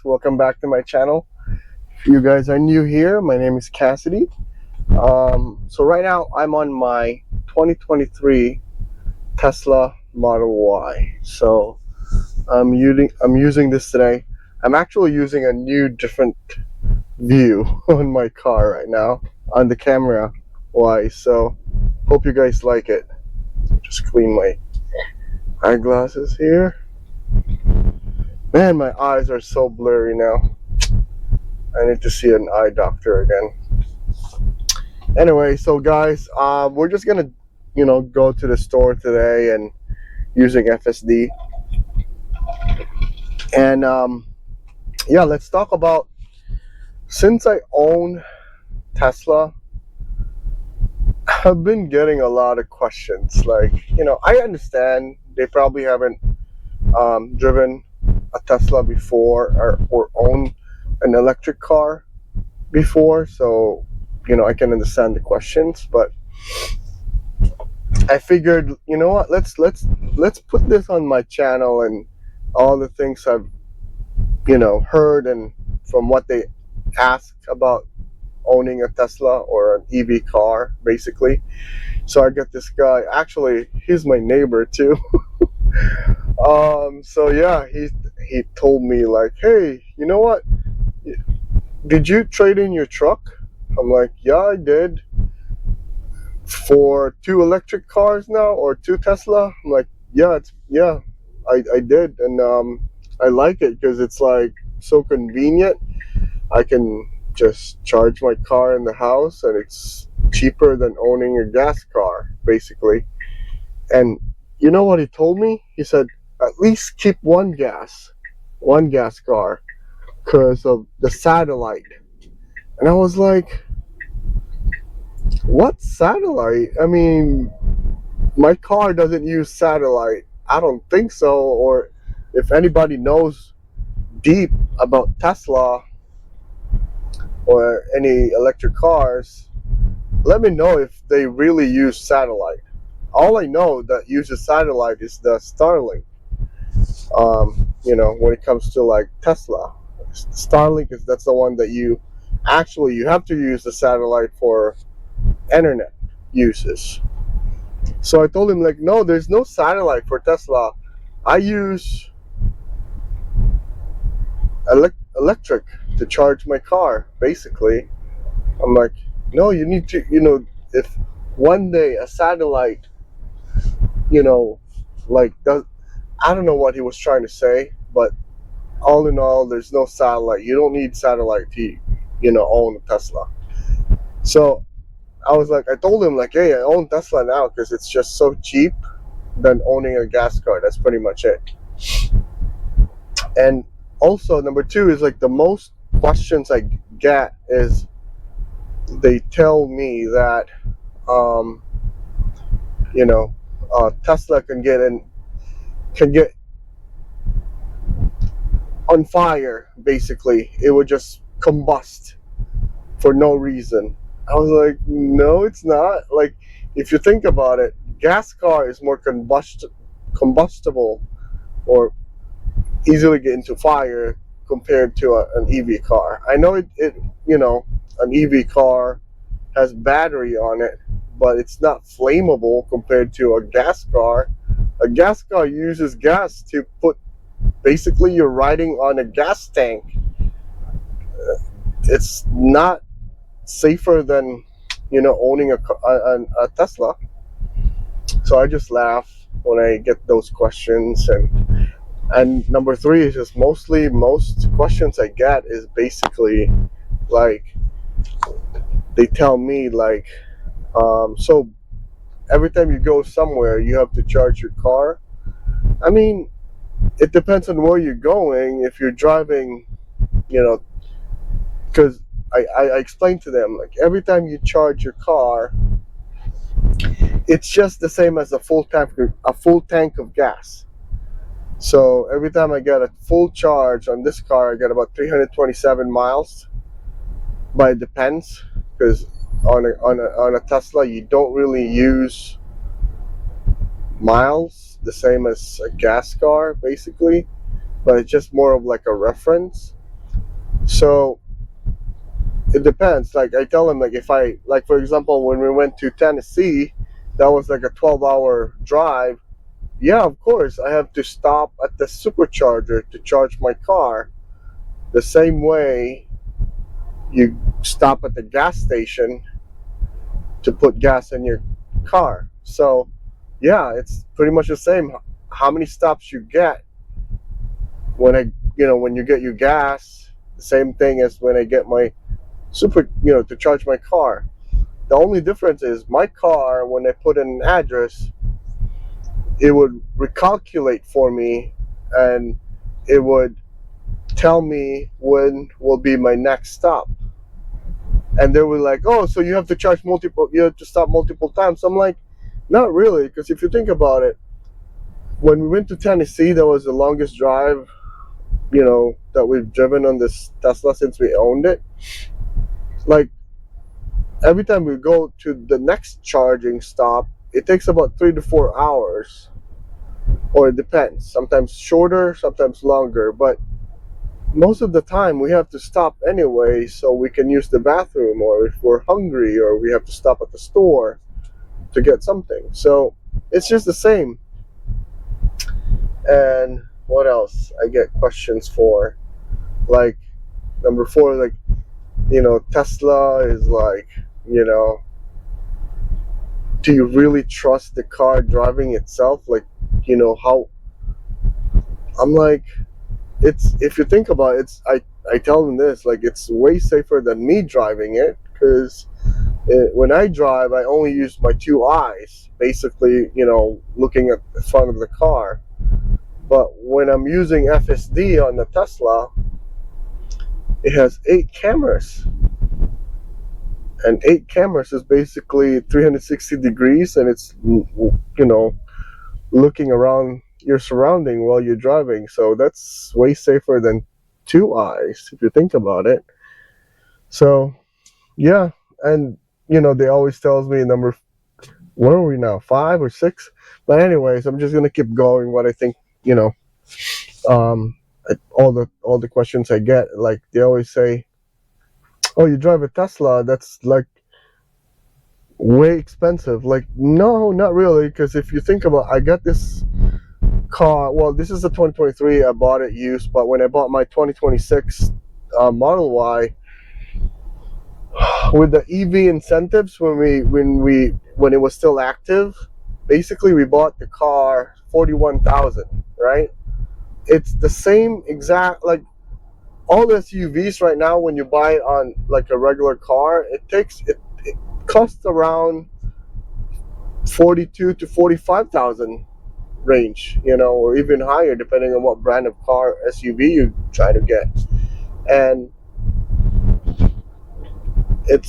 welcome back to my channel. If you guys are new here, my name is Cassidy. So right now I'm on my 2023 Tesla Model Y. So I'm using this today. I'm actually using a new different view on my car right now on the camera Y. So hope you guys like it. Just clean my eyeglasses here. Man, my eyes are so blurry now. I need to see an eye doctor again. Anyway, so guys, we're just gonna, go to the store today and using FSD. And yeah, let's talk about, since I own Tesla, I've been getting a lot of questions. Like, I understand they probably haven't driven a Tesla before or owned an electric car before, so I can understand the questions. But I figured, you know what, let's put this on my channel and all the things I've heard and from what they ask about owning a Tesla or an EV car, basically. So I got this guy, actually he's my neighbor too. So yeah, he told me like, hey, you know what, did you trade in your truck? I'm like, yeah, I did. For 2 electric cars now, or 2 Tesla? I'm like, yeah, I did, and I like it because it's like so convenient. I can just charge my car in the house, and it's cheaper than owning a gas car, basically. And you know what he told me? He said, at least keep one gas car because of the satellite. And I was like, what satellite? I mean, my car doesn't use satellite. I don't think so. Or if anybody knows deep about Tesla or any electric cars, let me know if they really use satellite. All I know that uses satellite is the Starlink. When it comes to like Tesla, Starlink that's the one that you have to use the satellite for internet uses. So I told him like, no, there's no satellite for Tesla. I use electric to charge my car, basically. I'm like, no, you need to, if one day a satellite, like does, I don't know what he was trying to say, but all in all, there's no satellite. You don't need satellite to, own a Tesla. So I was like, I told him like, hey, I own Tesla now because it's just so cheap than owning a gas car. That's pretty much it. And also, number 2 is like the most questions I get is they tell me that, Tesla can get on fire. Basically, it would just combust for no reason. I was like, no, it's not. Like, if you think about it, gas car is more combustible or easily get into fire compared to an EV car. I know an EV car has battery on it, but it's not flammable compared to a gas car. A gas car uses gas to put, basically you're riding on a gas tank. It's not safer than owning a Tesla. So I just laugh when I get those questions. And number 3 is just most questions I get is basically like, they tell me like, so every time you go somewhere you have to charge your car. I mean, it depends on where you're going. If you're driving, because I explained to them like, every time you charge your car, it's just the same as a full tank of gas. So every time I get a full charge on this car, I get about 327 miles. But it depends, because on a Tesla you don't really use miles the same as a gas car, basically. But it's just more of like a reference. So it depends. Like I tell him, like if I, like for example, when we went to Tennessee, that was like a 12-hour drive. Yeah, of course, I have to stop at the supercharger to charge my car. The same way you stop at the gas station to put gas in your car. So, yeah, it's pretty much the same. How many stops you get when you get your gas, the same thing as when I get my to charge my car. The only difference is my car, when I put in an address, it would recalculate for me and it would tell me when will be my next stop. And they were like, oh, so you have to you have to stop multiple times. I'm like, not really, because if you think about it, when we went to Tennessee, that was the longest drive, that we've driven on this Tesla since we owned it. Like, every time we go to the next charging stop, it takes about 3 to 4 hours, or it depends. Sometimes shorter, sometimes longer, but most of the time we have to stop anyway so we can use the bathroom, or if we're hungry, or we have to stop at the store to get something. So it's just the same. And what else I get questions for? Like, number 4, like, Tesla is like, do you really trust the car driving itself? Like, how I'm like, if you think about it, I tell them this, like, it's way safer than me driving it, because when I drive, I only use my 2 eyes, basically, looking at the front of the car. But when I'm using FSD on the Tesla, it has 8 cameras. And 8 cameras is basically 360 degrees, and it's, looking around your surrounding while you're driving. So that's way safer than 2 eyes, if you think about it. So, yeah. And, they always tells me what are we now, 5 or 6? But anyways, I'm just going to keep going what I think, all the questions I get, like, they always say, oh, you drive a Tesla, that's like way expensive. Like, no, not really, because if you think about, I got this car, well, this is a 2023, I bought it used, but when I bought my 2026 Model Y, with the EV incentives, when it was still active, basically we bought the car 41,000, right? It's the same exact, like, all the SUVs right now, when you buy on like a regular car, it costs around 42 to 45,000 range, or even higher, depending on what brand of car SUV you try to get. And if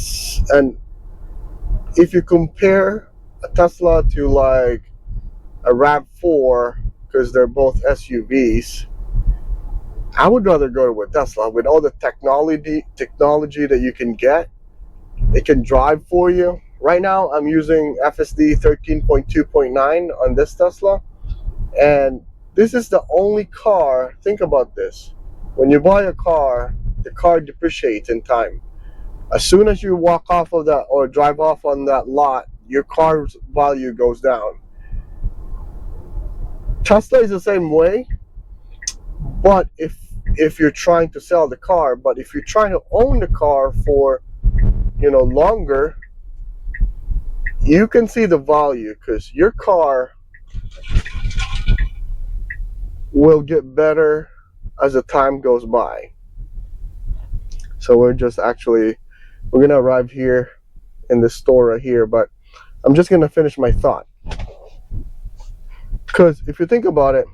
you compare a Tesla to like a RAV4, because they're both SUVs, I would rather go with Tesla. With all the technology that you can get, it can drive for you. Right now, I'm using FSD 13.2.9 on this Tesla, and this is the only car. Think about this: when you buy a car, the car depreciates in time. As soon as you walk off of that or drive off on that lot, your car's value goes down. Tesla is the same way, but if you're trying to sell the car, but if you're trying to own the car for longer, you can see the value, because your car will get better as the time goes by. So we're gonna arrive here in this store right here, but I'm just gonna finish my thought, because if you think about it,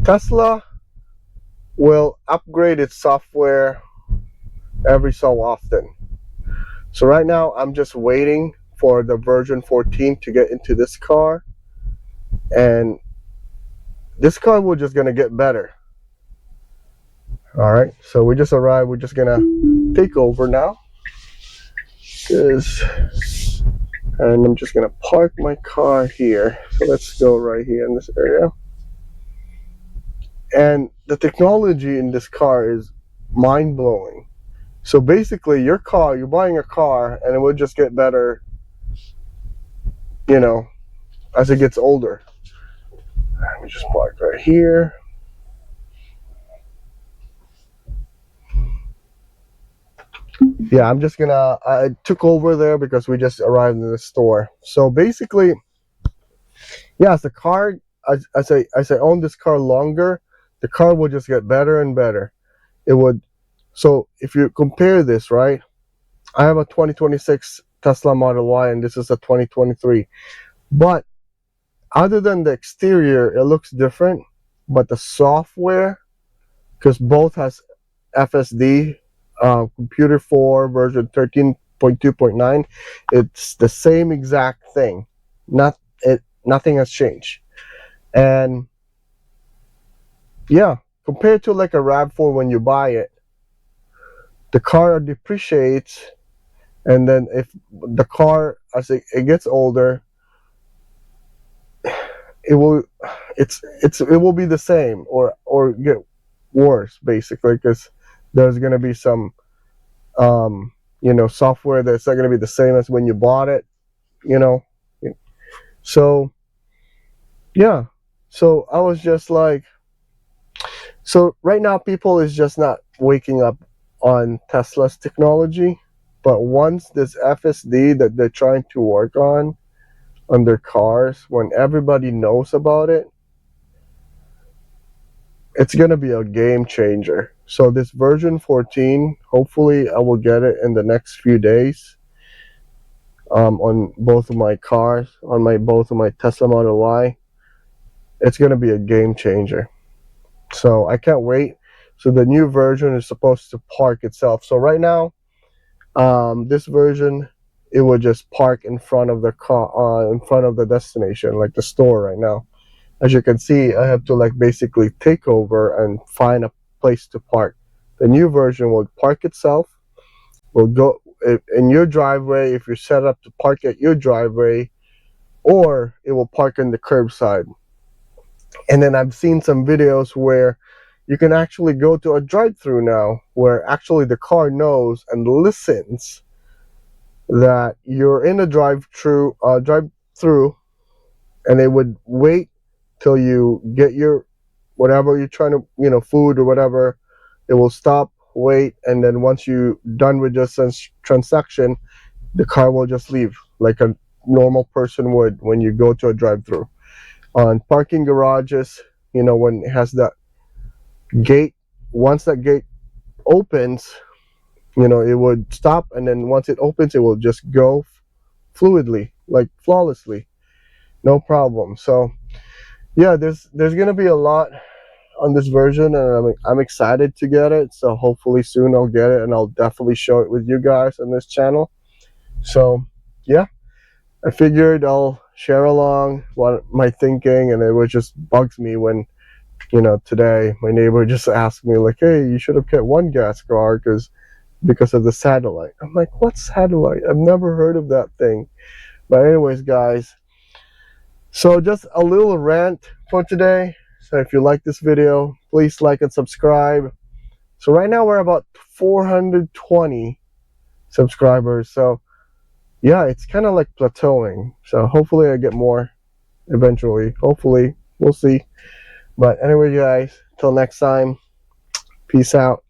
Tesla will upgrade its software every so often. So right now I'm just waiting for the version 14 to get into this car, and this car will just gonna get better. All right, so we just arrived. We're just gonna take over now, and I'm just gonna park my car here. So let's go right here in this area. And the technology in this car is mind-blowing. So basically, your car, you're buying a car, and it will just get better, you know, as it gets older. Let me just park right here. Yeah, I'm just gonna, I took over there because we just arrived in the store. So basically, yeah, as the car, as I own this car longer, the car will just get better and better. It would, so if you compare this, right, I have a 2026 Tesla Model Y and this is a 2023. But other than the exterior, it looks different, but the software, because both has FSD, Computer 4 version 13.2.9, it's the same exact thing. Nothing has changed. And yeah, compared to like a RAV4, when you buy it, the car depreciates, and then if the car, as it gets older, it will be the same or get worse, basically, because there's going to be some software that's not going to be the same as when you bought it, so yeah. So I was just like, so right now people is just not waking up on Tesla's technology, but once this FSD that they're trying to work on their cars, when everybody knows about it, it's going to be a game changer. So this version 14, hopefully I will get it in the next few days, on both of my cars, on both of my Tesla Model Y. It's going to be a game changer. So I can't wait. So the new version is supposed to park itself. So right now, this version, it will just park in front of the car, in front of the destination, like the store right now. As you can see, I have to like basically take over and find a place to park. The new version will park itself, will go in your driveway if you're set up to park at your driveway, or it will park in the curbside. And then I've seen some videos where you can actually go to a drive-through now, where actually the car knows and listens that you're in a drive-through, and it would wait till you get your whatever you're trying to, food or whatever. It will stop, wait, and then once you're done with this transaction, the car will just leave like a normal person would when you go to a drive-through. On parking garages, when it has that gate, once that gate opens, it would stop, and then once it opens, it will just go fluidly, like flawlessly, no problem. So yeah, there's gonna be a lot on this version, and I'm excited to get it. So hopefully soon I'll get it, and I'll definitely show it with you guys on this channel. So yeah, I figured I'll share along what my thinking, and it just bugs me when, today my neighbor just asked me like, hey, you should have kept one gas car because of the satellite. I'm like, what satellite? I've never heard of that thing. But anyways, guys, so just a little rant for today. So if you like this video, please like and subscribe. So right now we're about 420 subscribers. So yeah, it's kind of like plateauing. So hopefully I get more eventually. Hopefully, we'll see. But anyway, guys, till next time, peace out.